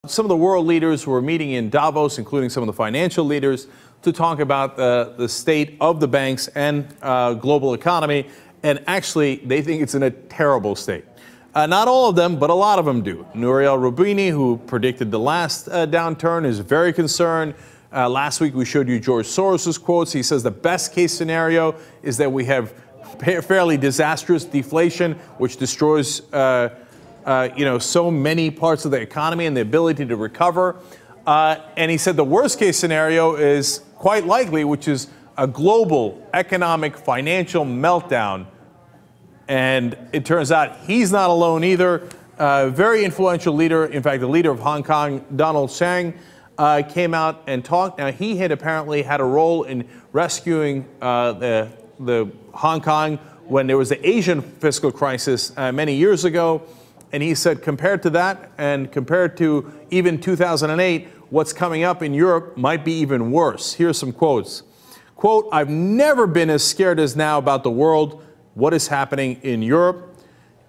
Some of the world leaders were meeting in Davos, including some of the financial leaders, to talk about the state of the banks and global economy. And actually, they think it's in a terrible state. Not all of them, but a lot of them do. Nouriel Roubini, who predicted the last downturn, is very concerned. Last week, we showed you George Soros's quotes. He says the best case scenario is that we have fairly disastrous deflation, which destroys so many parts of the economy and the ability to recover. And he said the worst case scenario is quite likely, which is a global economic financial meltdown. And it turns out he's not alone either. Very influential leader, in fact, the leader of Hong Kong, Donald Tsang, came out and talked. Now, he had apparently had a role in rescuing the Hong Kong when there was the Asian fiscal crisis many years ago. And he said, compared to that and compared to even 2008, what's coming up in Europe might be even worse. Here's some quotes. Quote, "I've never been as scared as now about the world, what is happening in Europe."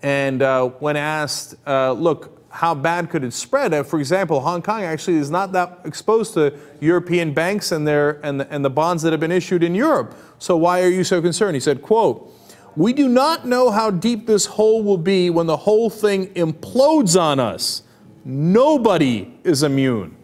And when asked, look, how bad could it spread? For example, Hong Kong actually is not that exposed to European banks and the bonds that have been issued in Europe. So why are you so concerned? He said, quote, "We do not know how deep this hole will be when the whole thing implodes on us. Nobody is immune."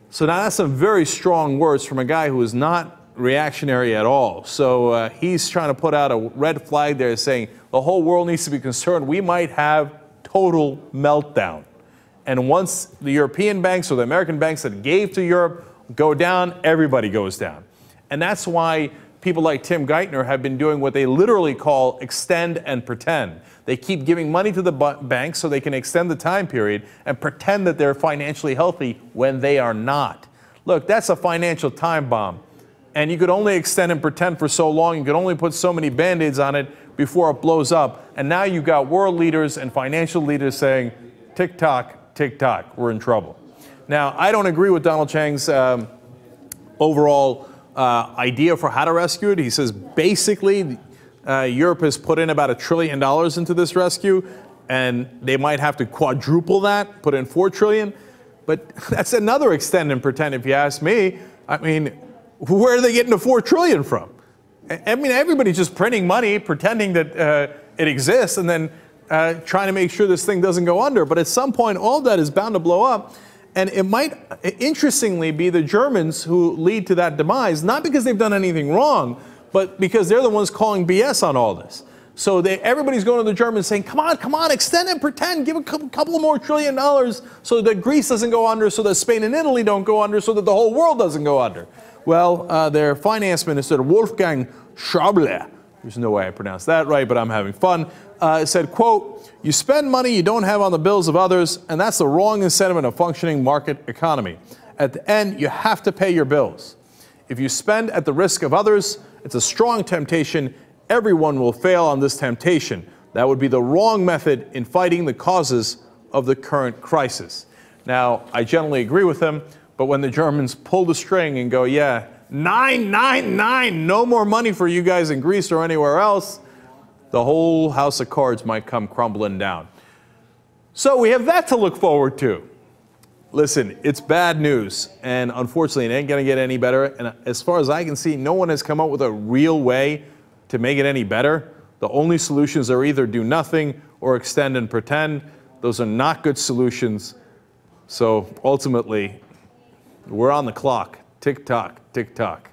So now that's some very strong words from a guy who is not reactionary at all. So he's trying to put out a red flag there saying the whole world needs to be concerned. We might have total meltdown. And once the European banks or the American banks that gave to Europe go down, everybody goes down. And that's why people like Tim Geithner have been doing what they literally call extend and pretend. They keep giving money to the banks so they can extend the time period and pretend that they're financially healthy when they are not. Look, that's a financial time bomb. And you could only extend and pretend for so long. You could only put so many Band-Aids on it before it blows up. And now you've got world leaders and financial leaders saying, tick-tock, tick-tock, we're in trouble. Now, I don't agree with Donald Tsang's overall idea for how to rescue it. He says basically Europe has put in about $1 trillion into this rescue, and they might have to quadruple that, put in $4 trillion. But that's another extend and pretend, if you ask me. I mean, where are they getting the $4 trillion from? I mean, everybody's just printing money, pretending that it exists, and then trying to make sure this thing doesn't go under. But at some point, all that is bound to blow up. And it might, interestingly, be the Germans who lead to that demise, not because they've done anything wrong, but because they're the ones calling BS on all this. So everybody's going to the Germans saying, come on, extend and pretend, give a couple more $1 trillion so that Greece doesn't go under, so that Spain and Italy don't go under, so that the whole world doesn't go under. Well, their finance minister, Wolfgang Schäuble, there's no way I pronounced that right, but I'm having fun, said, quote, "You spend money you don't have on the bills of others, and that's the wrong incentive in a functioning market economy. At the end, you have to pay your bills. If you spend at the risk of others, it's a strong temptation. Everyone will fail on this temptation. That would be the wrong method in fighting the causes of the current crisis." Now, I generally agree with him, but when the Germans pull the string and go, yeah, 999, no more money for you guys in Greece or anywhere else, the whole house of cards might come crumbling down. So we have that to look forward to. Listen, it's bad news, and unfortunately, it ain't going to get any better. And as far as I can see, no one has come up with a real way to make it any better. The only solutions are either do nothing or extend and pretend. Those are not good solutions. So ultimately, we're on the clock. Tick-tock, tick-tock.